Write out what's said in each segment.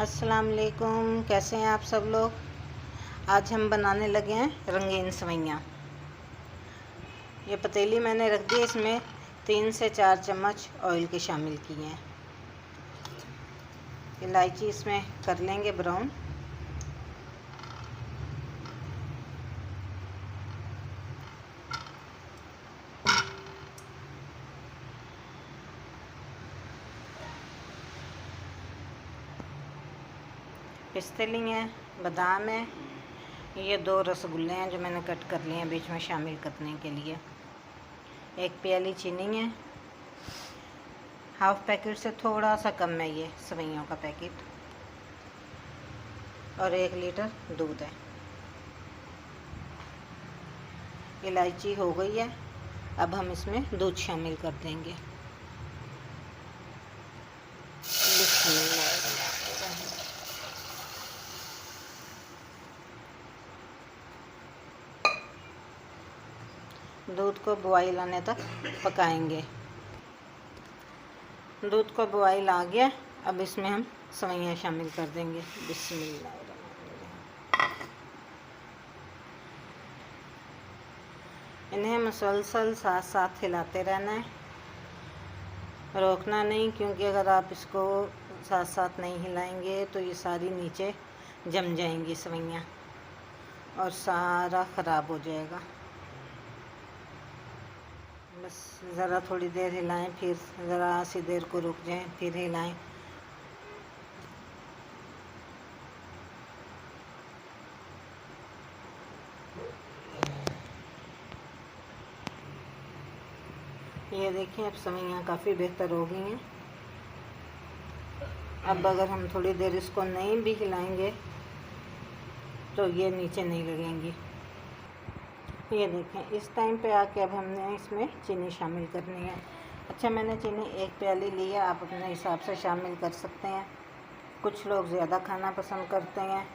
अस्सलाम वालेकुम। कैसे हैं आप सब लोग। आज हम बनाने लगे हैं रंगीन सेवइयाँ। ये पतीली मैंने रख दी, इसमें 3 से 4 चम्मच ऑयल के शामिल किए हैं। इलायची इसमें कर लेंगे ब्राउन। पिस्ते लिए हैं, बादाम है, ये 2 रसगुल्ले हैं जो मैंने कट कर लिए हैं बीच में शामिल करने के लिए। 1 प्याली चीनी है, हाफ पैकेट से थोड़ा सा कम है ये सेवइयों का पैकेट, और 1 लीटर दूध है। इलायची हो गई है, अब हम इसमें दूध शामिल कर देंगे। दूध को बॉयल आने तक पकाएंगे। दूध को बॉयल आ गया, अब इसमें हम सेवइयाँ शामिल कर देंगे। बिस्मिल्लाह। इन्हें मुसलसल साथ साथ हिलाते रहना है, रोकना नहीं, क्योंकि अगर आप इसको साथ साथ नहीं हिलाएंगे तो ये सारी नीचे जम जाएंगी सेवइयाँ और सारा ख़राब हो जाएगा। बस ज़रा थोड़ी देर हिलाएं, फिर ज़रा सी देर को रुक जाएं, फिर हिलाएं। ये देखिए, अब सेवइयाँ काफ़ी बेहतर हो गई हैं। अब अगर हम थोड़ी देर इसको नहीं भी हिलाएंगे तो ये नीचे नहीं लगेंगी। ये देखें, इस टाइम पे आके अब हमने इसमें चीनी शामिल करनी है। अच्छा, मैंने चीनी 1 प्याली ली है, आप अपने हिसाब से शामिल कर सकते हैं। कुछ लोग ज़्यादा खाना पसंद करते हैं,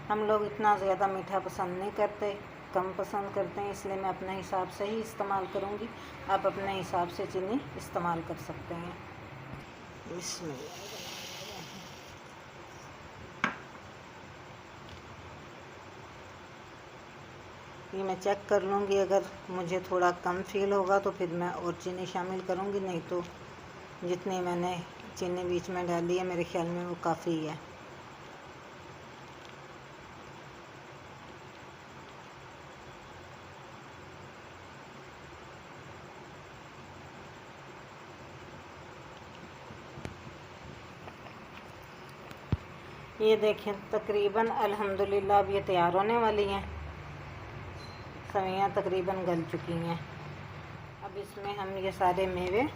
हम लोग इतना ज़्यादा मीठा पसंद नहीं करते, कम पसंद करते हैं, इसलिए मैं अपने हिसाब से ही इस्तेमाल करूँगी। आप अपने हिसाब से चीनी इस्तेमाल कर सकते हैं। बिस्मिल्लाह। ये मैं चेक कर लूँगी, अगर मुझे थोड़ा कम फील होगा तो फिर मैं और चीनी शामिल करूँगी, नहीं तो जितनी मैंने चीनी बीच में डाली है मेरे ख्याल में वो काफ़ी है। ये देखें, तकरीबन अल्हम्दुलिल्लाह अब ये तैयार होने वाली हैं। सेवइयाँ तकरीबन गल चुकी हैं। अब इसमें हम ये सारे मेवे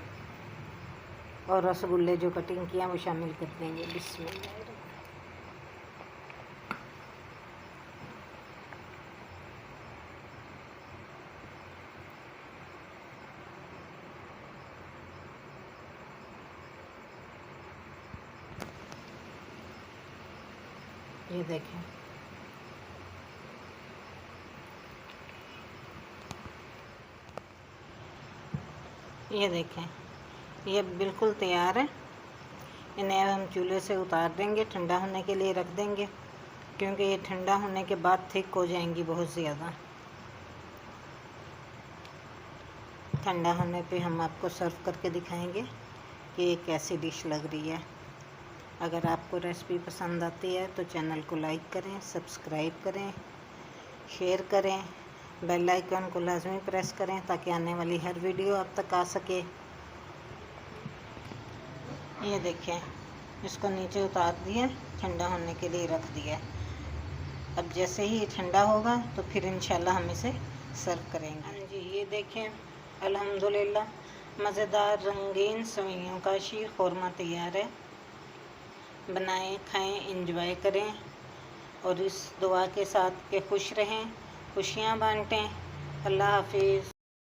और रसगुल्ले जो कटिंग किए हैं वो शामिल कर देंगे। बिस्मिल्लाह। ये देखें, ये देखें, ये बिल्कुल तैयार है। इन्हें अब हम चूल्हे से उतार देंगे, ठंडा होने के लिए रख देंगे, क्योंकि ये ठंडा होने के बाद थिक हो जाएंगी बहुत ज़्यादा। ठंडा होने पे हम आपको सर्व करके दिखाएंगे कि ये कैसी डिश लग रही है। अगर आपको रेसिपी पसंद आती है तो चैनल को लाइक करें, सब्सक्राइब करें, शेयर करें, बेल आइकन को लाजमी प्रेस करें ताकि आने वाली हर वीडियो आप तक आ सके। ये देखें, इसको नीचे उतार दिया, ठंडा होने के लिए रख दिया। अब जैसे ही ये ठंडा होगा तो फिर इंशाल्लाह हम इसे सर्व करेंगे। हाँ जी, ये देखें, अल्हम्दुलिल्लाह मज़ेदार रंगीन सेवइयों का शीर खुरमा तैयार है। बनाएं, खाएं, इंजॉय करें, और इस दुआ के साथ के खुश रहें, खुशियाँ बांटें। अल्लाह हाफिज़।